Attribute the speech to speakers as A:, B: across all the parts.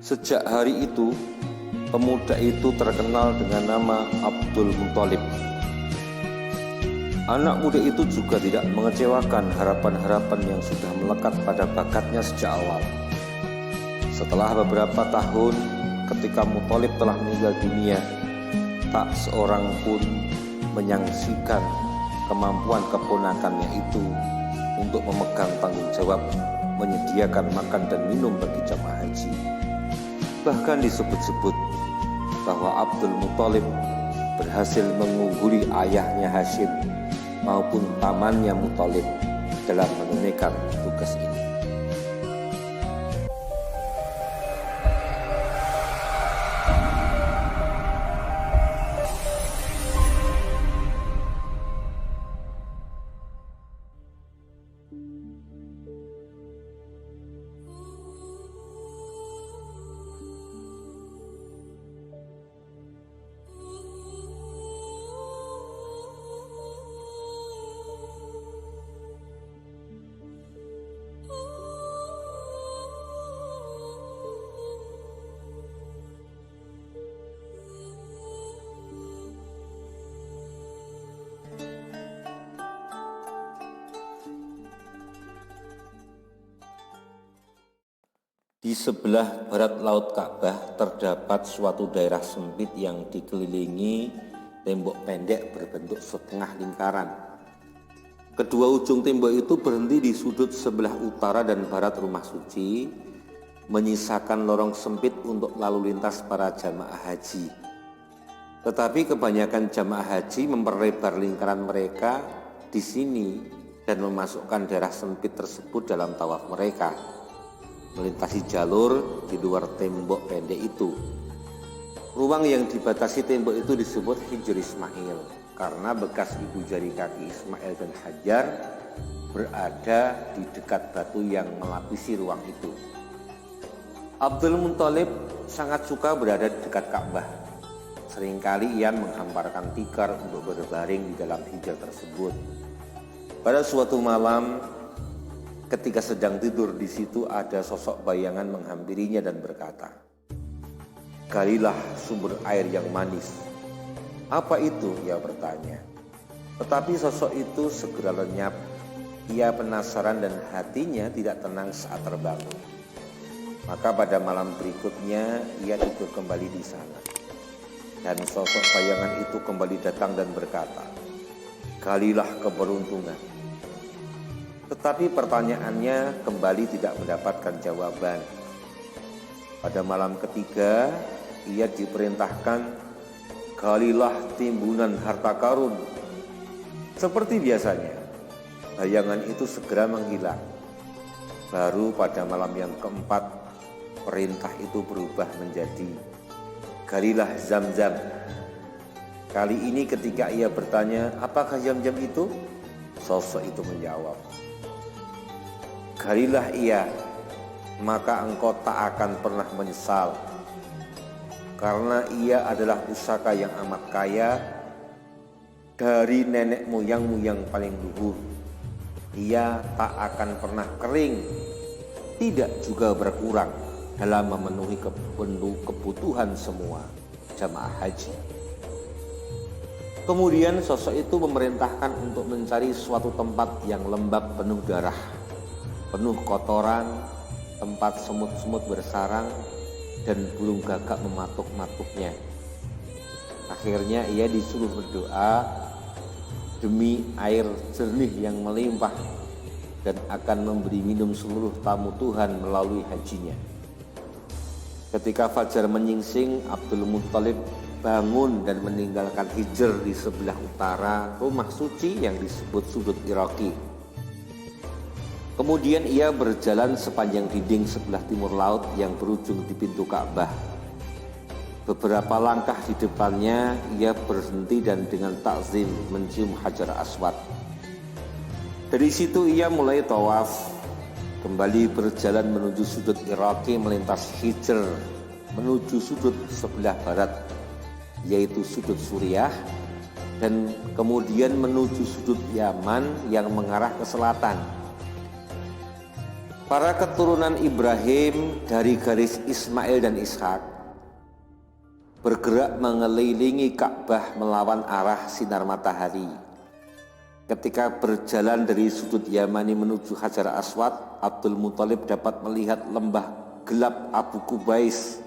A: Sejak hari itu, pemuda itu terkenal dengan nama Abdul Muthalib. Anak muda itu juga tidak mengecewakan harapan-harapan yang sudah melekat pada bakatnya sejak awal. Setelah beberapa tahun, ketika Muthalib telah meninggal dunia, tak seorang pun menyaksikan kemampuan keponakannya itu untuk memegang tanggung jawab menyediakan makan dan minum bagi jamaah haji. Bahkan disebut-sebut bahwa Abdul Muthalib berhasil mengungguli ayahnya Hashim maupun pamannya Muthalib dalam menunaikan tugas ini. Di sebelah barat laut Ka'bah terdapat suatu daerah sempit yang dikelilingi tembok pendek berbentuk setengah lingkaran. Kedua ujung tembok itu berhenti di sudut sebelah utara dan barat rumah suci, menyisakan lorong sempit untuk lalu lintas para jamaah haji. Tetapi kebanyakan jamaah haji memperlebar lingkaran mereka di sini dan memasukkan daerah sempit tersebut dalam tawaf mereka, melintasi jalur di luar tembok pendek itu. Ruang yang dibatasi tembok itu disebut Hijr Ismail karena bekas ibu jari kaki Ismail dan Hajar berada di dekat batu yang melapisi ruang itu. Abdul Muthalib sangat suka berada di dekat Ka'bah. Seringkali ia menghamparkan tikar untuk berbaring di dalam hijr tersebut. Pada suatu malam, ketika sedang tidur di situ, ada sosok bayangan menghampirinya dan berkata, "Galilah sumber air yang manis." "Apa itu?" ia bertanya. Tetapi sosok itu segera lenyap. Ia penasaran dan hatinya tidak tenang saat terbangun. Maka pada malam berikutnya ia tidur kembali di sana. Dan sosok bayangan itu kembali datang dan berkata, "Galilah keberuntungan." Tetapi pertanyaannya kembali tidak mendapatkan jawaban. Pada malam ketiga, ia diperintahkan, "Galilah timbunan harta karun." Seperti biasanya, bayangan itu segera menghilang. Baru pada malam yang keempat, perintah itu berubah menjadi, "Galilah Zam-Zam." Kali ini ketika ia bertanya, "Apakah Zam-Zam itu?" Sosok itu menjawab, "Galilah ia, maka engkau tak akan pernah menyesal. Karena ia adalah pusaka yang amat kaya dari nenek moyangmu yang paling luhur. Ia tak akan pernah kering, tidak juga berkurang dalam memenuhi kebutuhan semua jamaah haji." Kemudian sosok itu memerintahkan untuk mencari suatu tempat yang lembab penuh darah, penuh kotoran, tempat semut-semut bersarang dan burung gagak mematuk-matuknya. Akhirnya ia disuruh berdoa demi air jernih yang melimpah dan akan memberi minum seluruh tamu Tuhan melalui hajinya. Ketika fajar menyingsing, Abdul Muthalib bangun dan meninggalkan hijr di sebelah utara rumah suci yang disebut sudut Iraqi. Kemudian ia berjalan sepanjang dinding sebelah timur laut yang berujung di pintu Ka'bah. Beberapa langkah di depannya ia berhenti dan dengan takzim mencium Hajar Aswad. Dari situ ia mulai tawaf, kembali berjalan menuju sudut Iraqi melintas hijr menuju sudut sebelah barat, yaitu sudut Suriah, dan kemudian menuju sudut Yaman yang mengarah ke selatan. Para keturunan Ibrahim dari garis Ismail dan Ishak bergerak mengelilingi Ka'bah melawan arah sinar matahari. Ketika berjalan dari sudut Yamani menuju Hajar Aswad, Abdul Muthalib dapat melihat lembah gelap Abu Kubais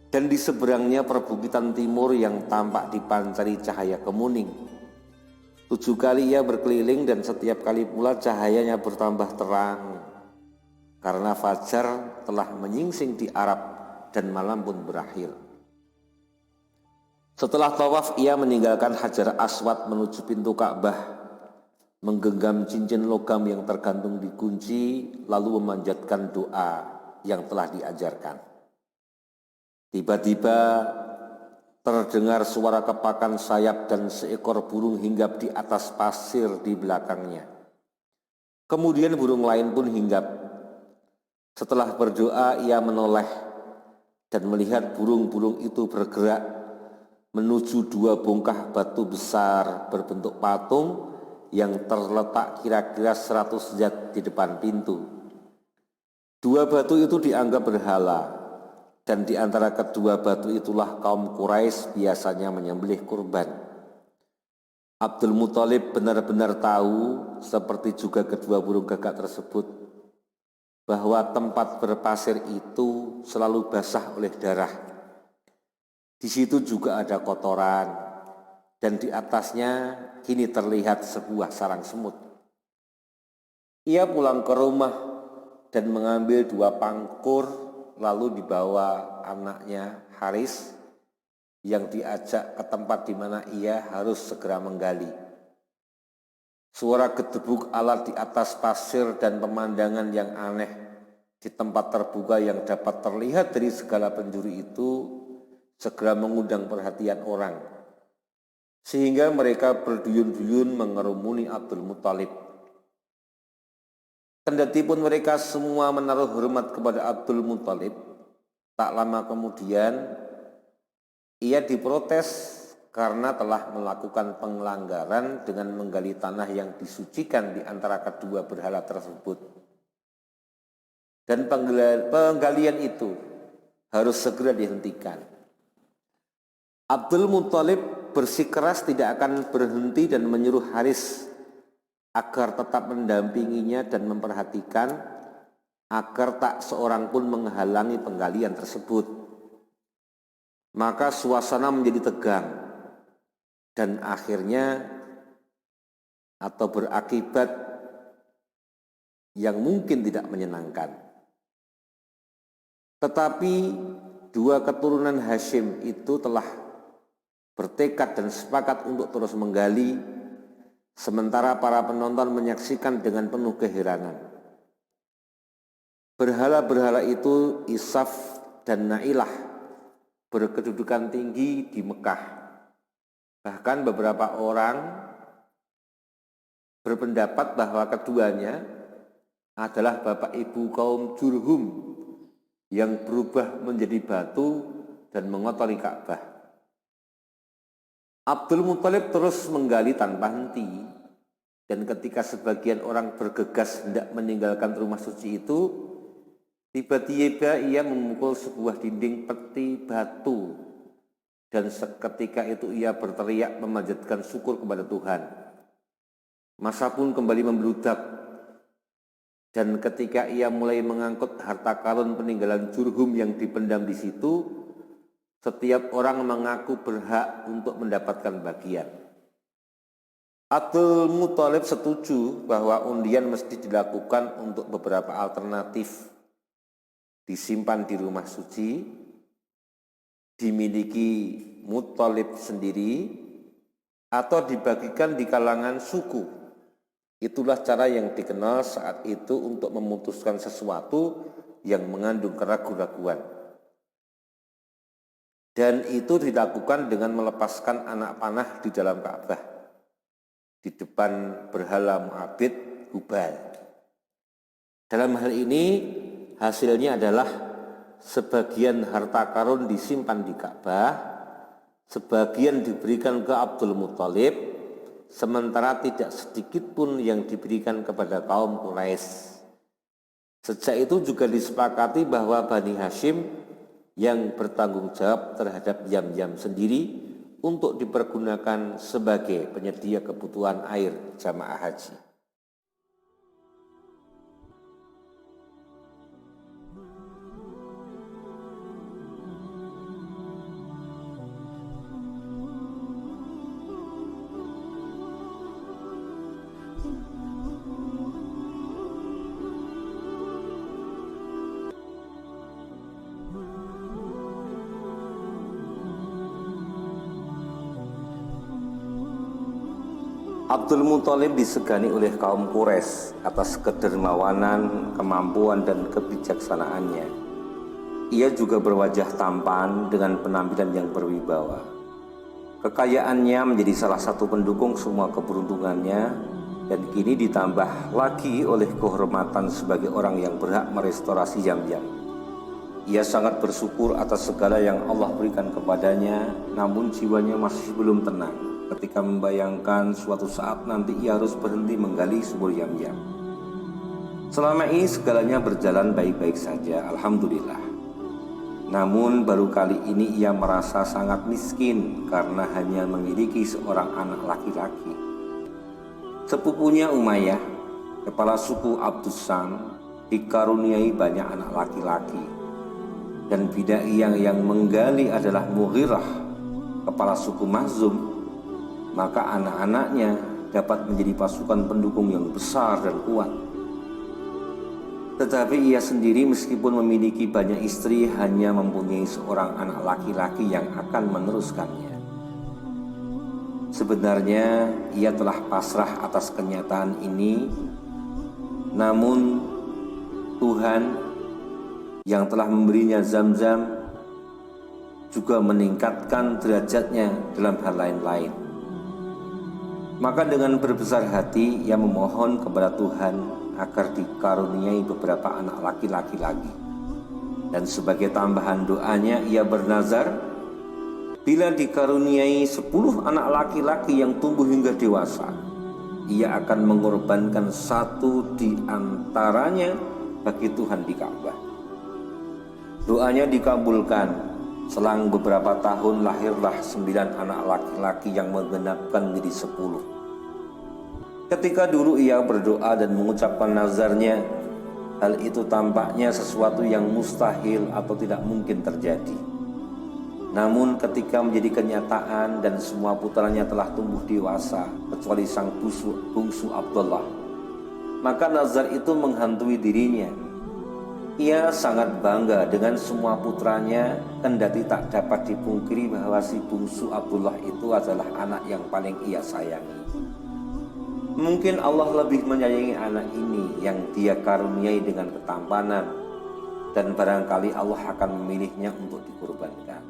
A: dan di seberangnya perbukitan timur yang tampak dipancari cahaya kemuning. 7 kali ia berkeliling dan setiap kali pula cahayanya bertambah terang karena fajar telah menyingsing di Arab dan malam pun berakhir. Setelah tawaf, ia meninggalkan Hajar Aswad menuju pintu Ka'bah, menggenggam cincin logam yang tergantung di kunci, lalu memanjatkan doa yang telah diajarkan. Tiba-tiba terdengar suara kepakan sayap dan seekor burung hinggap di atas pasir di belakangnya. Kemudian burung lain pun hinggap. Setelah berdoa, ia menoleh dan melihat burung-burung itu bergerak menuju 2 bongkah batu besar berbentuk patung yang terletak kira-kira 100 yard di depan pintu. 2 batu itu dianggap berhala, dan di antara kedua batu itulah kaum Quraisy biasanya menyembelih kurban. Abdul Muthalib benar-benar tahu, seperti juga kedua burung gagak tersebut, bahwa tempat berpasir itu selalu basah oleh darah. Di situ juga ada kotoran, dan di atasnya kini terlihat sebuah sarang semut. Ia pulang ke rumah dan mengambil 2 pangkur, lalu dibawa anaknya Haris yang diajak ke tempat di mana ia harus segera menggali. Suara gedebuk alat di atas pasir dan pemandangan yang aneh di tempat terbuka yang dapat terlihat dari segala penjuru itu segera mengundang perhatian orang, sehingga mereka berduyun-duyun mengerumuni Abdul Muthalib. Kendati pun mereka semua menaruh hormat kepada Abdul Muthalib, tak lama kemudian ia diprotes karena telah melakukan pelanggaran dengan menggali tanah yang disucikan di antara kedua berhala tersebut. Dan penggalian itu harus segera dihentikan. Abdul Muthalib bersikeras tidak akan berhenti dan menyuruh Haris agar tetap mendampinginya dan memperhatikan agar tak seorang pun menghalangi penggalian tersebut. Maka suasana menjadi tegang dan akhirnya atau berakibat yang mungkin tidak menyenangkan. Tetapi 2 keturunan Hashim itu telah bertekad dan sepakat untuk terus menggali, sementara para penonton menyaksikan dengan penuh keheranan. Berhala-berhala itu Isaf dan Nailah berkedudukan tinggi di Mekah. Bahkan beberapa orang berpendapat bahwa keduanya adalah bapak ibu kaum Jurhum yang berubah menjadi batu dan mengotori Ka'bah. Abdul Muthalib terus menggali tanpa henti, dan ketika sebagian orang bergegas hendak meninggalkan rumah suci itu, tiba-tiba ia memukul sebuah dinding peti batu, dan seketika itu ia berteriak memanjatkan syukur kepada Tuhan. Masa pun kembali membludak, dan ketika ia mulai mengangkut harta karun peninggalan Jurhum yang dipendam di situ, setiap orang mengaku berhak untuk mendapatkan bagian. Abdul Muthalib setuju bahwa undian mesti dilakukan untuk beberapa alternatif: disimpan di rumah suci, dimiliki Muthalib sendiri, atau dibagikan di kalangan suku. Itulah cara yang dikenal saat itu untuk memutuskan sesuatu yang mengandung keraguan-raguan. Dan itu dilakukan dengan melepaskan anak panah di dalam Ka'bah, di depan berhala Mu'abbid Hubal. Dalam hal ini hasilnya adalah sebagian harta karun disimpan di Ka'bah, sebagian diberikan ke Abdul Muthalib, sementara tidak sedikit pun yang diberikan kepada kaum Quraisy. Sejak itu juga disepakati bahwa Bani Hashim yang bertanggung jawab terhadap Yamyam sendiri untuk dipergunakan sebagai penyedia kebutuhan air jamaah haji. Abdul Muthalib disegani oleh kaum Quraisy atas kedermawanan, kemampuan, dan kebijaksanaannya. Ia juga berwajah tampan dengan penampilan yang berwibawa. Kekayaannya menjadi salah satu pendukung semua keberuntungannya, dan kini ditambah lagi oleh kehormatan sebagai orang yang berhak merestorasi Yamyam. Ia sangat bersyukur atas segala yang Allah berikan kepadanya, namun jiwanya masih belum tenang ketika membayangkan suatu saat nanti ia harus berhenti menggali sumur Yamyam. Selama ini segalanya berjalan baik-baik saja, alhamdulillah. Namun baru kali ini ia merasa sangat miskin karena hanya memiliki seorang anak laki-laki. Sepupunya Umayyah, kepala suku Abdus Sam, dikaruniai banyak anak laki-laki. Dan bidai yang menggali adalah Mughirah, kepala suku Makhzum. Maka anak-anaknya dapat menjadi pasukan pendukung yang besar dan kuat. Tetapi ia sendiri meskipun memiliki banyak istri hanya mempunyai seorang anak laki-laki yang akan meneruskannya. Sebenarnya ia telah pasrah atas kenyataan ini, namun Tuhan yang telah memberinya Zamzam juga meningkatkan derajatnya dalam hal lain-lain. Maka dengan berbesar hati ia memohon kepada Tuhan agar dikaruniai beberapa anak laki-laki lagi. Dan sebagai tambahan doanya ia bernazar, bila dikaruniai 10 anak laki-laki yang tumbuh hingga dewasa, ia akan mengorbankan satu di antaranya bagi Tuhan di Ka'bah. Doanya dikabulkan. Selang beberapa tahun lahirlah 9 anak laki-laki yang menggenapkan menjadi 10. Ketika dulu ia berdoa dan mengucapkan nazarnya, hal itu tampaknya sesuatu yang mustahil atau tidak mungkin terjadi. Namun ketika menjadi kenyataan dan semua putranya telah tumbuh dewasa kecuali sang bungsu Abdullah, maka nazar itu menghantui dirinya. Ia sangat bangga dengan semua putranya, kendati tak dapat dipungkiri bahwa si bungsu Abdullah itu adalah anak yang paling ia sayangi. Mungkin Allah lebih menyayangi anak ini yang dia karuniai dengan ketampanan, dan barangkali Allah akan memilihnya untuk dikorbankan.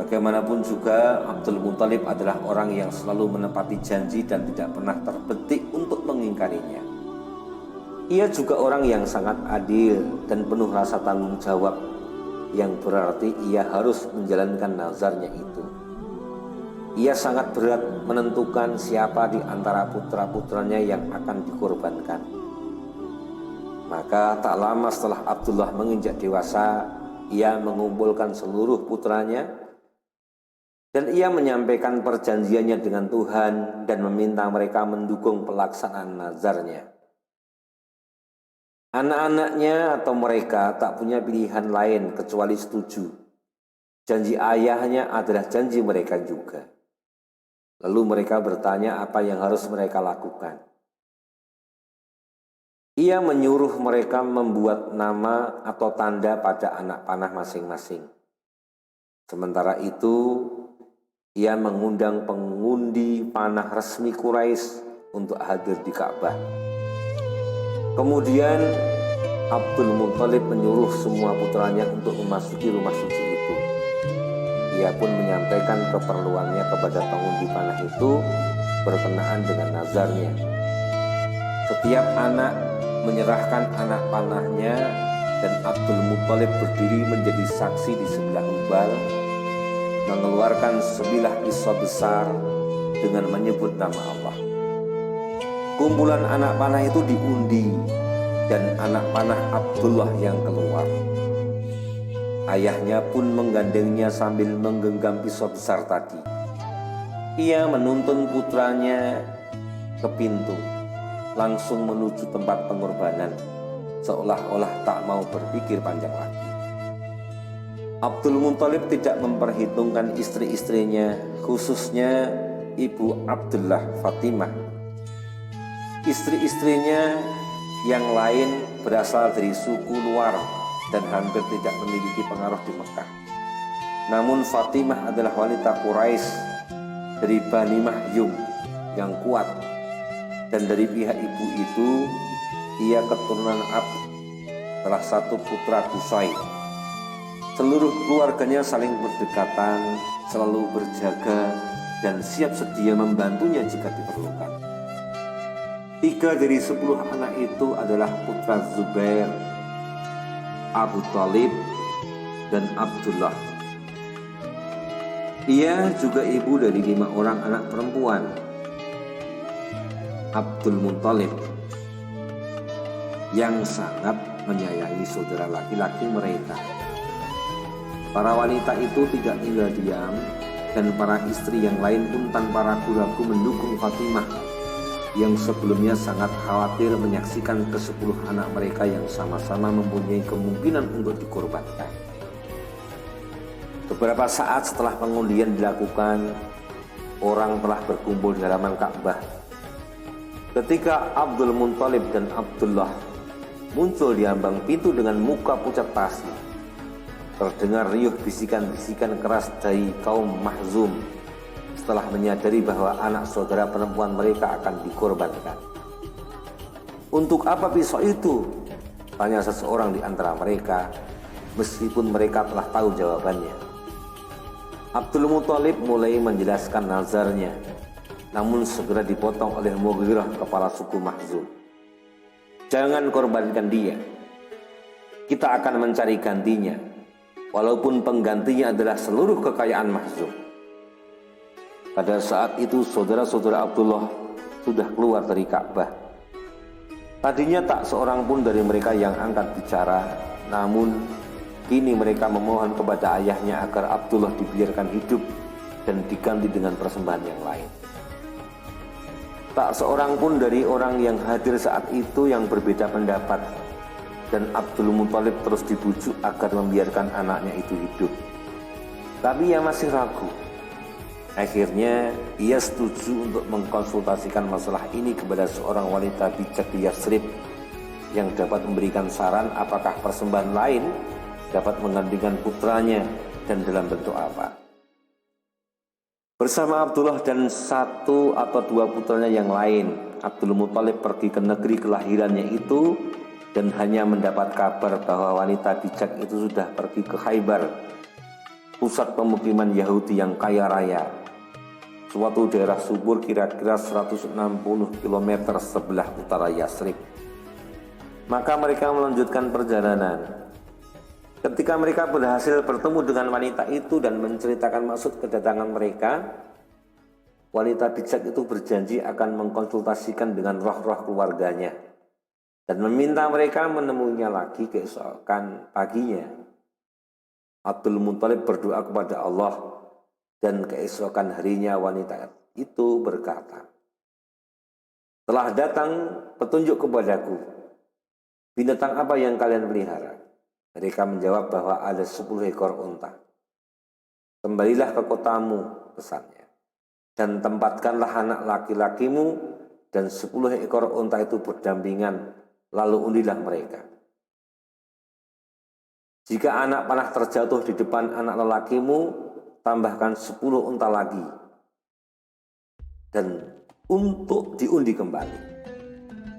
A: Bagaimanapun juga, Abdul Muthalib adalah orang yang selalu menepati janji dan tidak pernah terbetik untuk mengingkarinya. Ia juga orang yang sangat adil dan penuh rasa tanggung jawab, yang berarti ia harus menjalankan nazarnya itu. Ia sangat berat menentukan siapa di antara putra-putranya yang akan dikorbankan. Maka tak lama setelah Abdullah menginjak dewasa, ia mengumpulkan seluruh putranya dan ia menyampaikan perjanjiannya dengan Tuhan dan meminta mereka mendukung pelaksanaan nazarnya. Anak-anaknya atau mereka tak punya pilihan lain kecuali setuju. Janji ayahnya adalah janji mereka juga. Lalu mereka bertanya apa yang harus mereka lakukan. Ia menyuruh mereka membuat nama atau tanda pada anak panah masing-masing. Sementara itu, ia mengundang pengundi panah resmi Quraisy untuk hadir di Ka'bah. Kemudian Abdul Muthalib menyuruh semua putranya untuk memasuki rumah suci itu. Ia pun menyampaikan keperluannya kepada pengundi panah itu berkenaan dengan nazarnya. Setiap anak menyerahkan anak panahnya dan Abdul Muthalib berdiri menjadi saksi di sebelah ubal, mengeluarkan sebilah pisau besar dengan menyebut nama Allah. Kumpulan anak panah itu diundi dan anak panah Abdullah yang keluar. Ayahnya pun menggandengnya sambil menggenggam pisau besar tadi. Ia menuntun putranya ke pintu, langsung menuju tempat pengorbanan, seolah-olah tak mau berpikir panjang lagi. Abdul Muthalib tidak memperhitungkan istri-istrinya, khususnya ibu Abdullah, Fatimah. Istri-istrinya yang lain berasal dari suku luar dan hampir tidak memiliki pengaruh di Mekah. Namun Fatimah adalah wanita Quraisy dari Bani Mahyum yang kuat, dan dari pihak ibu itu ia keturunan Abd, salah satu putra Qusay. Seluruh keluarganya saling berdekatan, selalu berjaga dan siap sedia membantunya jika diperlukan. 3 dari 10 anak itu adalah putra Zubair, Abu Thalib, dan Abdullah. Ia juga ibu dari 5 orang anak perempuan Abdul Muthalib yang sangat menyayangi saudara laki-laki mereka. Para wanita itu tidak tinggal diam, dan para istri yang lain pun tanpa ragu-ragu mendukung Fatimah yang sebelumnya sangat khawatir menyaksikan ke-10 anak mereka yang sama-sama mempunyai kemungkinan untuk dikorbankan. Beberapa saat setelah pengundian dilakukan, orang telah berkumpul di halaman Ka'bah. Ketika Abdul Muthalib dan Abdullah muncul di ambang pintu dengan muka pucat pasi, terdengar riuh bisikan-bisikan keras dari kaum Mahzum setelah menyadari bahwa anak saudara perempuan mereka akan dikorbankan. "Untuk apa pisau itu?" tanya seseorang di antara mereka, meskipun mereka telah tahu jawabannya. Abdul Muthalib mulai menjelaskan nazarnya, namun segera dipotong oleh Mughirah, kepala suku Mahzum. "Jangan korbankan dia. Kita akan mencari gantinya, walaupun penggantinya adalah seluruh kekayaan Mahzum." Pada saat itu saudara-saudara Abdullah sudah keluar dari Ka'bah. Tadinya tak seorang pun dari mereka yang angkat bicara, namun kini mereka memohon kepada ayahnya agar Abdullah dibiarkan hidup dan diganti dengan persembahan yang lain. Tak seorang pun dari orang yang hadir saat itu yang berbeda pendapat, dan Abdul Muthalib terus dibujuk agar membiarkan anaknya itu hidup. Tapi ia masih ragu. Akhirnya ia setuju untuk mengkonsultasikan masalah ini kepada seorang wanita bijak di Yathrib yang dapat memberikan saran apakah persembahan lain dapat menggantikan putranya dan dalam bentuk apa. Bersama Abdullah dan 1 atau 2 putranya yang lain, Abdul Muthalib pergi ke negeri kelahirannya itu dan hanya mendapat kabar bahwa wanita bijak itu sudah pergi ke Khaybar, pusat pemukiman Yahudi yang kaya raya, suatu daerah subur kira-kira 160 km sebelah utara Yathrib. Maka mereka melanjutkan perjalanan. Ketika mereka berhasil bertemu dengan wanita itu dan menceritakan maksud kedatangan mereka, wanita bijak itu berjanji akan mengkonsultasikan dengan roh-roh keluarganya dan meminta mereka menemuinya lagi keesokan paginya. Abdul Muthalib berdoa kepada Allah, dan keesokan harinya wanita itu berkata, "Telah datang petunjuk kepadaku. Binatang apa yang kalian pelihara?" Mereka menjawab bahwa ada 10 ekor unta. "Kembalilah ke kotamu," pesannya, "dan tempatkanlah anak laki-lakimu dan 10 ekor unta itu berdampingan, lalu undilah mereka. Jika anak panah terjatuh di depan anak lelakimu, tambahkan 10 unta lagi dan untuk diundi kembali.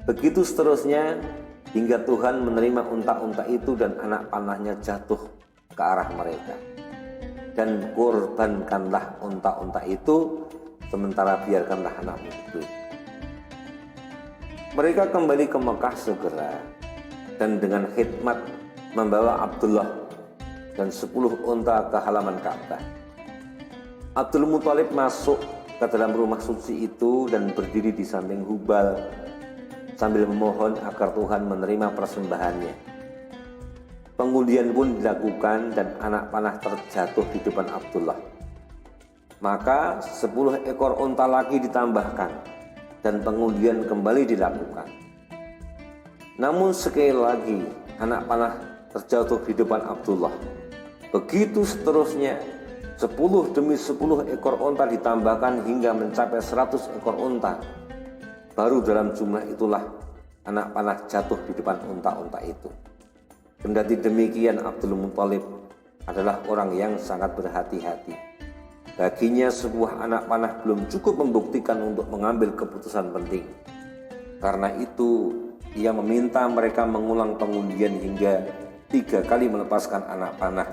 A: Begitu seterusnya hingga Tuhan menerima unta-unta itu dan anak panahnya jatuh ke arah mereka. Dan korbankanlah unta-unta itu, sementara biarkanlah anakmu hidup." Mereka kembali ke Mekah segera dan dengan khidmat membawa Abdullah dan 10 unta ke halaman Ka'bah. Abdul Muthalib masuk ke dalam rumah suci itu dan berdiri di samping Hubal sambil memohon agar Tuhan menerima persembahannya. Pengundian pun dilakukan dan anak panah terjatuh di depan Abdullah. Maka 10 ekor unta lagi ditambahkan dan pengundian kembali dilakukan. Namun sekali lagi anak panah terjatuh di depan Abdullah. Begitu seterusnya, 10 demi 10 ekor unta ditambahkan hingga mencapai 100 ekor unta. Baru dalam jumlah itulah anak panah jatuh di depan unta-unta itu. Kendati demikian, Abdul Muthalib adalah orang yang sangat berhati-hati. Baginya sebuah anak panah belum cukup membuktikan untuk mengambil keputusan penting. Karena itu ia meminta mereka mengulang pengundian hingga 3 kali melepaskan anak panah,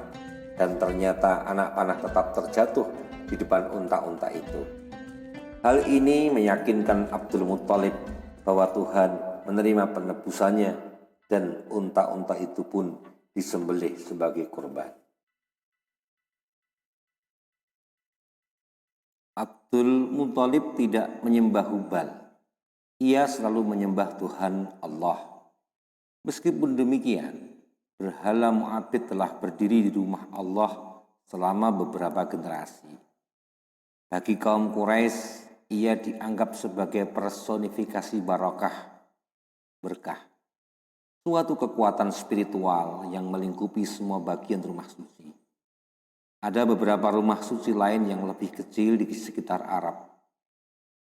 A: dan ternyata anak panah tetap terjatuh di depan unta-unta itu. Hal ini meyakinkan Abdul Muthalib bahwa Tuhan menerima penebusannya dan unta-unta itu pun disembelih sebagai kurban. Abdul Muthalib tidak menyembah Hubal. Ia selalu menyembah Tuhan Allah. Meskipun demikian, berhala Mu'abbid telah berdiri di rumah Allah selama beberapa generasi. Bagi kaum Quraisy, ia dianggap sebagai personifikasi barokah, berkah, suatu kekuatan spiritual yang melingkupi semua bagian rumah suci. Ada beberapa rumah suci lain yang lebih kecil di sekitar Arab.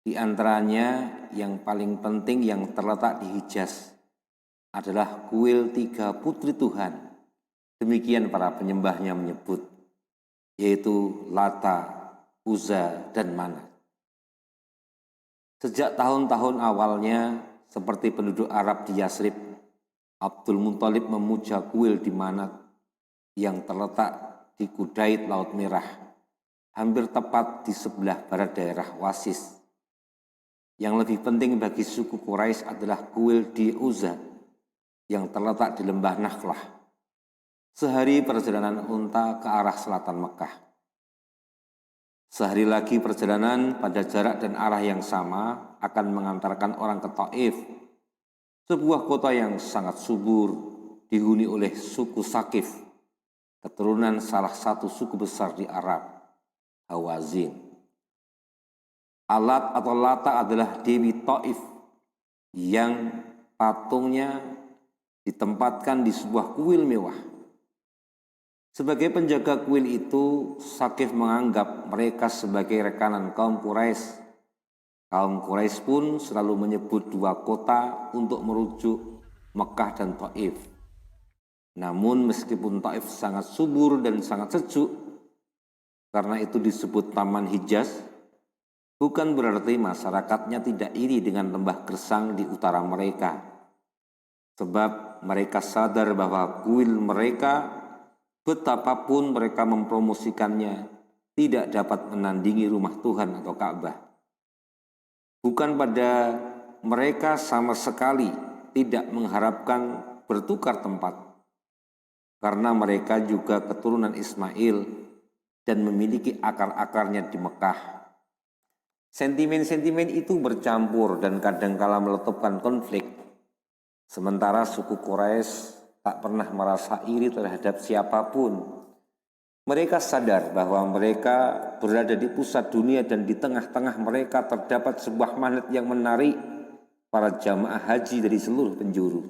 A: Di antaranya yang paling penting yang terletak di Hijaz adalah kuil 3 putri Tuhan. Demikian para penyembahnya menyebut, yaitu Lata, Uzza, dan Manat. Sejak tahun-tahun awalnya, seperti penduduk Arab di Yasrib, Abdul Muthalib memuja kuil di Manat yang terletak di Kudait Laut Merah, hampir tepat di sebelah barat daerah Wasis. Yang lebih penting bagi suku Quraisy adalah kuil di Uzza yang terletak di lembah Nakhlah, sehari perjalanan unta ke arah selatan Mekah. Sehari lagi perjalanan pada jarak dan arah yang sama akan mengantarkan orang ke Taif, sebuah kota yang sangat subur dihuni oleh suku Saqif, keturunan salah satu suku besar di Arab, Hawazin. Alat atau Lata adalah Dewi Taif yang patungnya ditempatkan di sebuah kuil mewah. Sebagai penjaga kuil itu, Saqif menganggap mereka sebagai rekanan kaum Quraisy. Kaum Quraisy pun selalu menyebut 2 kota untuk merujuk Mekah dan Taif. Namun meskipun Taif sangat subur dan sangat sejuk, karena itu disebut Taman Hijaz, bukan berarti masyarakatnya tidak iri dengan lembah gersang di utara mereka. Sebab mereka sadar bahwa kuil mereka, betapapun mereka mempromosikannya, tidak dapat menandingi rumah Tuhan atau Ka'bah. Bukan pada mereka sama sekali tidak mengharapkan bertukar tempat, karena mereka juga keturunan Ismail dan memiliki akar-akarnya di Mekah. Sentimen-sentimen itu bercampur dan kadangkala meletupkan konflik. Sementara suku Quraisy tak pernah merasa iri terhadap siapapun. Mereka sadar bahwa mereka berada di pusat dunia dan di tengah-tengah mereka terdapat sebuah magnet yang menarik para jamaah haji dari seluruh penjuru.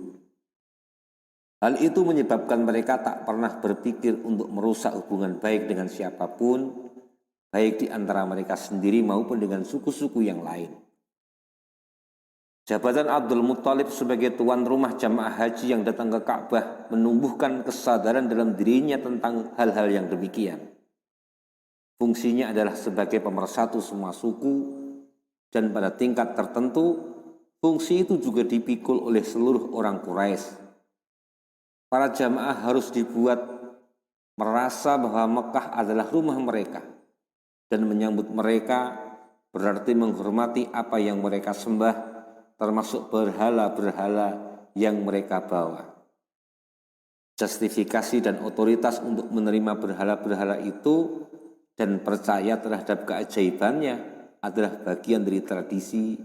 A: Hal itu menyebabkan mereka tak pernah berpikir untuk merusak hubungan baik dengan siapapun, baik di antara mereka sendiri maupun dengan suku-suku yang lain. Jabatan Abdul Muthalib sebagai tuan rumah jamaah haji yang datang ke Ka'bah menumbuhkan kesadaran dalam dirinya tentang hal-hal yang demikian. Fungsinya adalah sebagai pemersatu semua suku, dan pada tingkat tertentu, fungsi itu juga dipikul oleh seluruh orang Quraisy. Para jamaah harus dibuat merasa bahwa Mekah adalah rumah mereka, dan menyambut mereka berarti menghormati apa yang mereka sembah, termasuk berhala-berhala yang mereka bawa. Justifikasi dan otoritas untuk menerima berhala-berhala itu dan percaya terhadap keajaibannya adalah bagian dari tradisi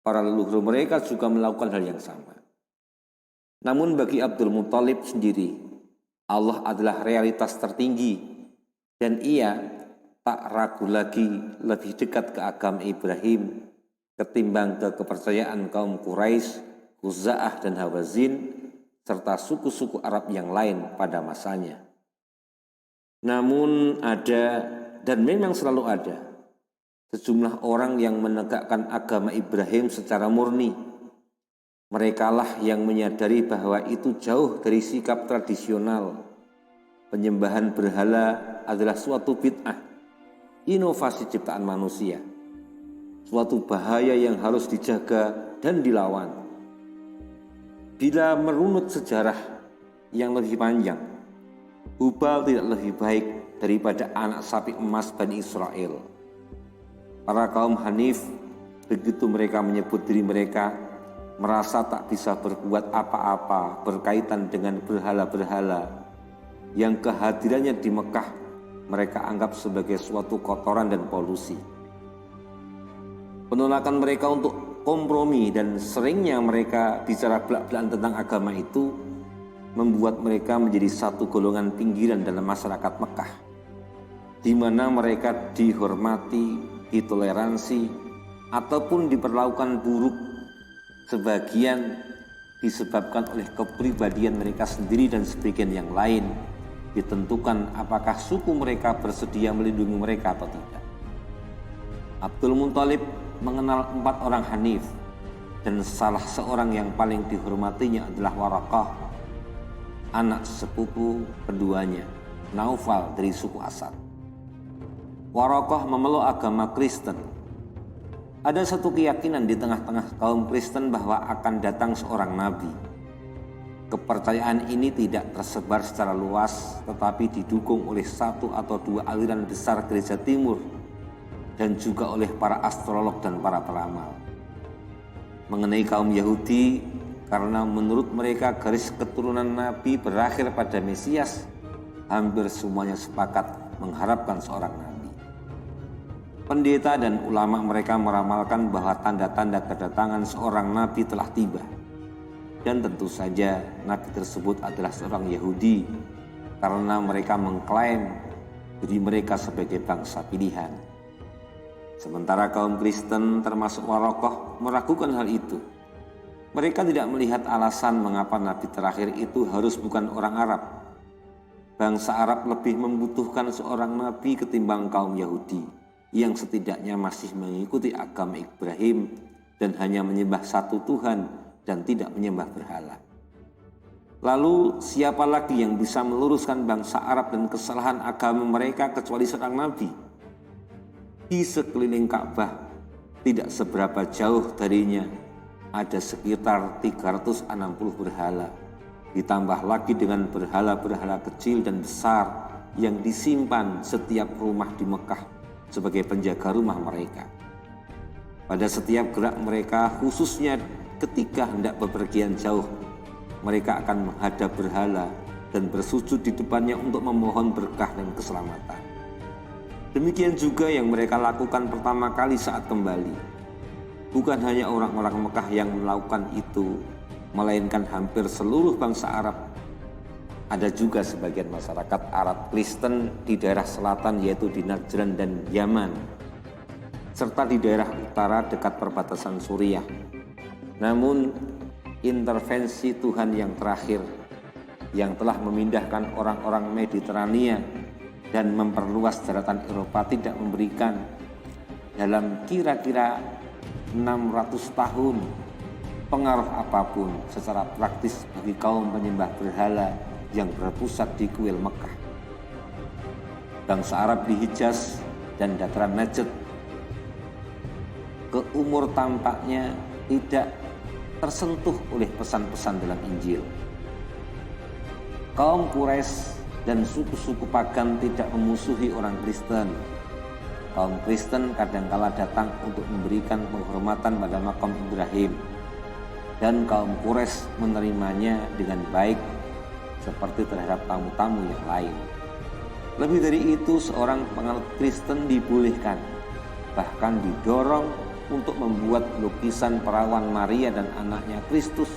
A: Para leluhur mereka juga melakukan hal yang sama. Namun bagi Abdul Muthalib sendiri, Allah adalah realitas tertinggi dan ia tak ragu lagi lebih dekat ke agama Ibrahim ketimbang ke kepercayaan kaum Quraisy, Khuza'ah dan Hawazin serta suku-suku Arab yang lain pada masanya. Namun ada dan memang selalu ada sejumlah orang yang menegakkan agama Ibrahim secara murni. Merekalah yang menyadari bahwa itu jauh dari sikap tradisional. Penyembahan berhala adalah suatu bid'ah, inovasi ciptaan manusia, suatu bahaya yang harus dijaga dan dilawan. Bila merunut sejarah yang lebih panjang, Hubal tidak lebih baik daripada anak sapi emas Bani Israel. Para kaum Hanif, begitu mereka menyebut diri mereka, merasa tak bisa berbuat apa-apa berkaitan dengan berhala-berhala yang kehadirannya di Mekah mereka anggap sebagai suatu kotoran dan polusi. Penolakan mereka untuk kompromi dan seringnya mereka bicara belak-belakan tentang agama itu membuat mereka menjadi satu golongan pinggiran dalam masyarakat Mekah, di mana mereka dihormati, ditoleransi, ataupun diperlakukan buruk. Sebagian disebabkan oleh kepribadian mereka sendiri dan sebagian yang lain ditentukan apakah suku mereka bersedia melindungi mereka atau tidak. Abdul Muthalib mengenal 4 orang Hanif dan salah seorang yang paling dihormatinya adalah Waraqah, anak sepupu keduanya, Naufal dari suku Asad. Waraqah memeluk agama Kristen. Ada satu keyakinan di tengah-tengah kaum Kristen bahwa akan datang seorang nabi. Kepercayaan ini tidak tersebar secara luas, tetapi didukung oleh 1 atau 2 aliran besar gereja timur dan juga oleh para astrolog dan para peramal. Mengenai kaum Yahudi, karena menurut mereka garis keturunan nabi berakhir pada Mesias, hampir semuanya sepakat mengharapkan seorang nabi. Pendeta dan ulama mereka meramalkan bahwa tanda-tanda kedatangan seorang nabi telah tiba. Dan tentu saja nabi tersebut adalah seorang Yahudi karena mereka mengklaim diri mereka sebagai bangsa pilihan. Sementara kaum Kristen termasuk Waraqah meragukan hal itu. Mereka tidak melihat alasan mengapa nabi terakhir itu harus bukan orang Arab. Bangsa Arab lebih membutuhkan seorang nabi ketimbang kaum Yahudi yang setidaknya masih mengikuti agama Ibrahim dan hanya menyembah satu Tuhan dan tidak menyembah berhala. Lalu siapa lagi yang bisa meluruskan bangsa Arab dan kesalahan agama mereka kecuali seorang nabi? Di sekeliling Ka'bah, tidak seberapa jauh darinya, ada sekitar 360 berhala. Ditambah lagi dengan berhala-berhala kecil dan besar yang disimpan setiap rumah di Mekah sebagai penjaga rumah mereka. Pada setiap gerak mereka, khususnya ketika hendak bepergian jauh, mereka akan menghadap berhala dan bersujud di depannya untuk memohon berkah dan keselamatan. Demikian juga yang mereka lakukan pertama kali saat kembali. Bukan hanya orang-orang Mekah yang melakukan itu, melainkan hampir seluruh bangsa Arab. Ada juga sebagian masyarakat Arab Kristen di daerah selatan yaitu di Najran dan Yaman, serta di daerah utara dekat perbatasan Suriah. Namun intervensi Tuhan yang terakhir yang telah memindahkan orang-orang Mediterania dan memperluas daratan Eropa tidak memberikan dalam kira-kira 600 tahun pengaruh apapun secara praktis bagi kaum penyembah berhala yang berpusat di kuil Mekah. Bangsa Arab di Hijaz dan dataran Najd ke umur tampaknya tidak tersentuh oleh pesan-pesan dalam Injil. Kaum Quraisy dan suku-suku pagan tidak memusuhi orang Kristen. Kaum Kristen kadangkala datang untuk memberikan penghormatan pada makam Ibrahim, dan kaum Quraisy menerimanya dengan baik seperti terhadap tamu-tamu yang lain. Lebih dari itu, seorang penganut Kristen dibolehkan, bahkan didorong untuk membuat lukisan perawan Maria dan anaknya Kristus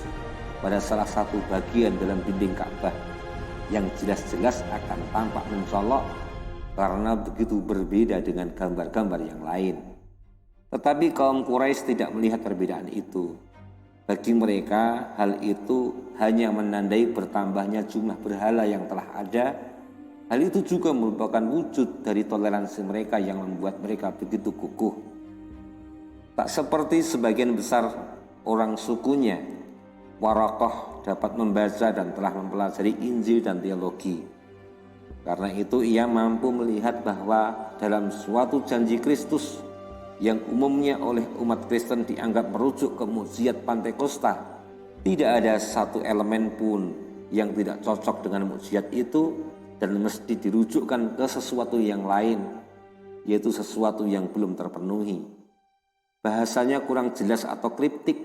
A: pada salah satu bagian dalam dinding Ka'bah yang jelas-jelas akan tampak mencolok karena begitu berbeda dengan gambar-gambar yang lain. Tetapi kaum Quraisy tidak melihat perbedaan itu. Bagi mereka, hal itu hanya menandai bertambahnya jumlah berhala yang telah ada. Hal itu juga merupakan wujud dari toleransi mereka yang membuat mereka begitu kukuh. Tak seperti sebagian besar orang sukunya, Waraqah dapat membaca dan telah mempelajari Injil dan teologi. Karena itu ia mampu melihat bahwa dalam suatu janji Kristus yang umumnya oleh umat Kristen dianggap merujuk ke mukjizat Pantekosta, tidak ada satu elemen pun yang tidak cocok dengan mukjizat itu dan mesti dirujukkan ke sesuatu yang lain, yaitu sesuatu yang belum terpenuhi. Bahasanya kurang jelas atau kriptik,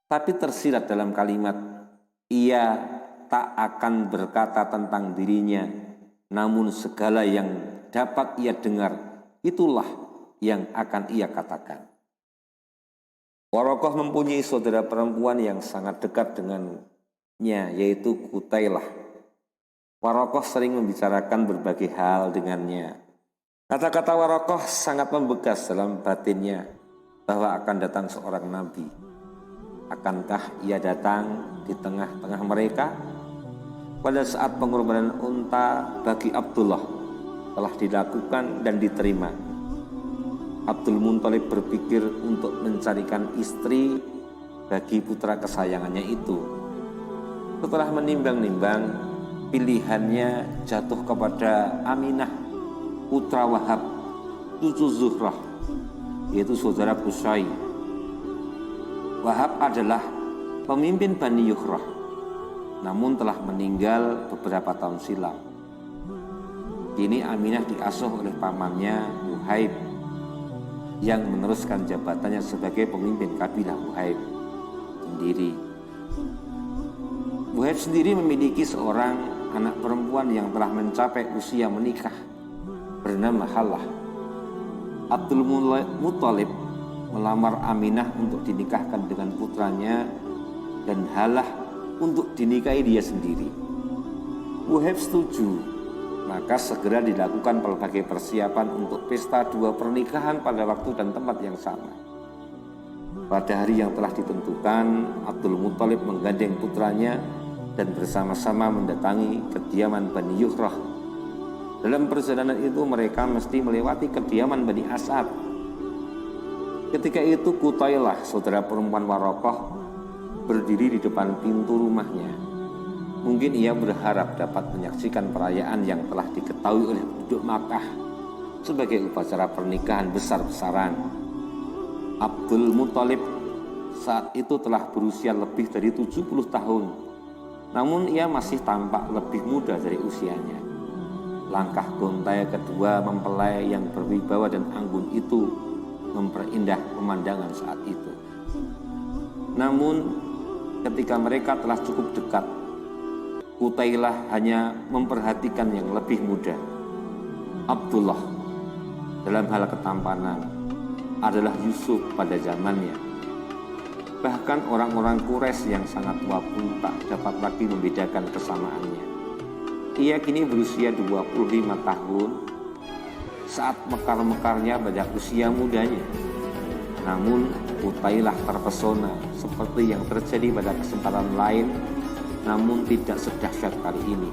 A: tapi tersirat dalam kalimat, ia tak akan berkata tentang dirinya, namun segala yang dapat ia dengar, itulah yang akan ia katakan. Waraqah mempunyai saudara perempuan yang sangat dekat dengannya, yaitu Qutailah. Waraqah sering membicarakan berbagai hal dengannya. Kata-kata Waraqah sangat membekas dalam batinnya bahwa akan datang seorang nabi. Akankah ia datang di tengah-tengah mereka? Pada saat pengorbanan unta bagi Abdullah telah dilakukan dan diterima, Abdul Muthalib berpikir untuk mencarikan istri bagi putra kesayangannya itu. Setelah menimbang-nimbang, pilihannya jatuh kepada Aminah, putra Wahab, cucu Zuhrah, yaitu saudara Qusay. Wahab adalah pemimpin Bani Yukhrah, namun telah meninggal beberapa tahun silam. Kini Aminah diasuh oleh pamannya Wuhaib yang meneruskan jabatannya sebagai pemimpin kabilah Wuhaib sendiri. Wuhaib sendiri memiliki seorang anak perempuan yang telah mencapai usia menikah bernama Halah. Abdul Muthalib melamar Aminah untuk dinikahkan dengan putranya dan Halah untuk dinikahi dia sendiri. Wuhaib setuju, maka segera dilakukan berbagai persiapan untuk pesta dua pernikahan pada waktu dan tempat yang sama. Pada hari yang telah ditentukan, Abdul Muthalib menggandeng putranya dan bersama-sama mendatangi kediaman Bani Yukhrah. Dalam perjalanan itu mereka mesti melewati kediaman Bani Asad. Ketika itu Qutailah, saudara perempuan Waraqah, berdiri di depan pintu rumahnya. Mungkin ia berharap dapat menyaksikan perayaan yang telah diketahui oleh penduduk Makkah sebagai upacara pernikahan besar-besaran. Abdul Muthalib saat itu telah berusia lebih dari 70 tahun, namun ia masih tampak lebih muda dari usianya. Langkah gontai kedua mempelai yang berwibawa dan anggun itu memperindah pemandangan saat itu. Namun ketika mereka telah cukup dekat, Qutailah hanya memperhatikan yang lebih muda. Abdullah dalam hal ketampanan adalah Yusuf pada zamannya. Bahkan orang-orang Quraisy yang sangat tua pun tak dapat lagi membedakan kesamaannya. Ia kini berusia 25 tahun saat mekar-mekarnya pada usia mudanya. Namun Qutailah terpesona seperti yang terjadi pada kesempatan lain, namun tidak sedahsyat kali ini.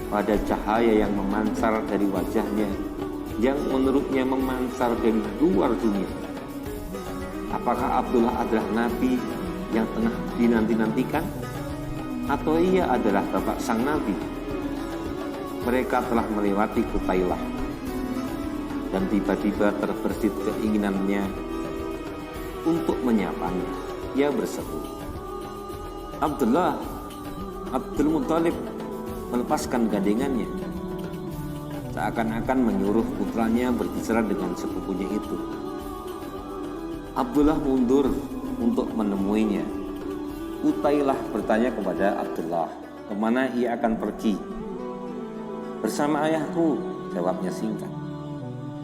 A: Pada cahaya yang memancar dari wajahnya, yang menurutnya memancar dari luar dunia. Apakah Abdullah adalah nabi yang tengah dinanti-nantikan? Atau ia adalah bapak sang nabi? Mereka telah melewati Qutailah, dan tiba-tiba terbersit keinginannya untuk menyapanya. Ia berseru, "Abdullah!" Abdul Muthalib melepaskan gandengannya, seakan-akan menyuruh putranya berbicara dengan sepupunya itu. Abdullah mundur untuk menemuinya. Qutailah bertanya kepada Abdullah, kemana ia akan pergi. "Bersama ayahku," jawabnya singkat.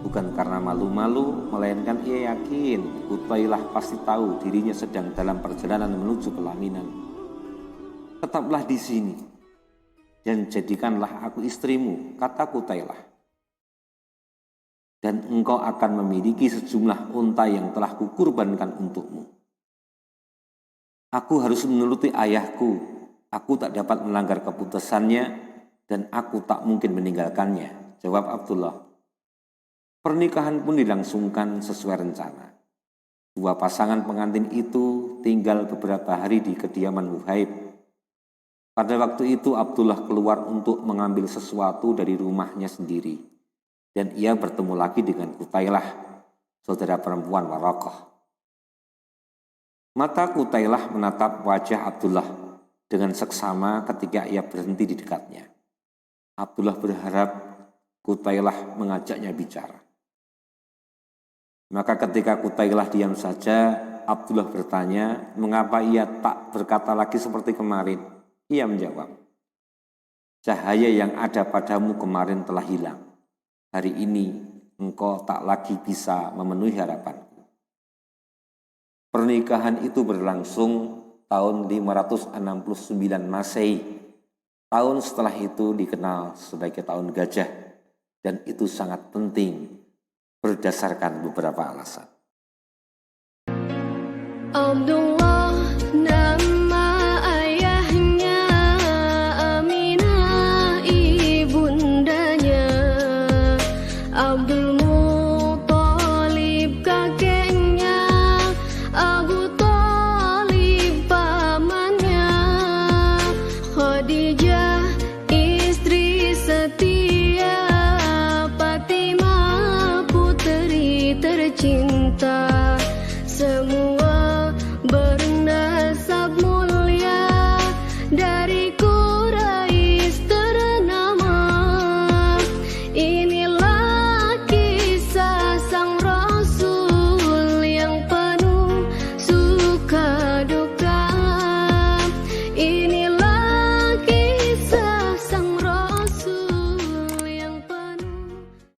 A: Bukan karena malu-malu, melainkan ia yakin Kutailah pasti tahu dirinya sedang dalam perjalanan menuju pelaminan. Tetaplah di sini dan jadikanlah aku istrimu, kata Kutailah. Dan engkau akan memiliki sejumlah unta yang telah kukurbankan untukmu. Aku harus menuruti ayahku, aku tak dapat melanggar keputusannya dan aku tak mungkin meninggalkannya, jawab Abdullah. Pernikahan pun dilangsungkan sesuai rencana. Dua pasangan pengantin itu tinggal beberapa hari di kediaman Wuhaib. Pada waktu itu Abdullah keluar untuk mengambil sesuatu dari rumahnya sendiri. Dan ia bertemu lagi dengan Kutailah, saudara perempuan Waraqah. Mata Kutailah menatap wajah Abdullah dengan seksama ketika ia berhenti di dekatnya. Abdullah berharap Kutailah mengajaknya bicara. Maka ketika Kutailah diam saja, Abdullah bertanya mengapa ia tak berkata lagi seperti kemarin. Ia menjawab, cahaya yang ada padamu kemarin telah hilang. Hari ini engkau tak lagi bisa memenuhi harapanku. Pernikahan itu berlangsung tahun 569 Masehi. Tahun setelah itu dikenal sebagai tahun gajah dan itu sangat penting berdasarkan beberapa alasan.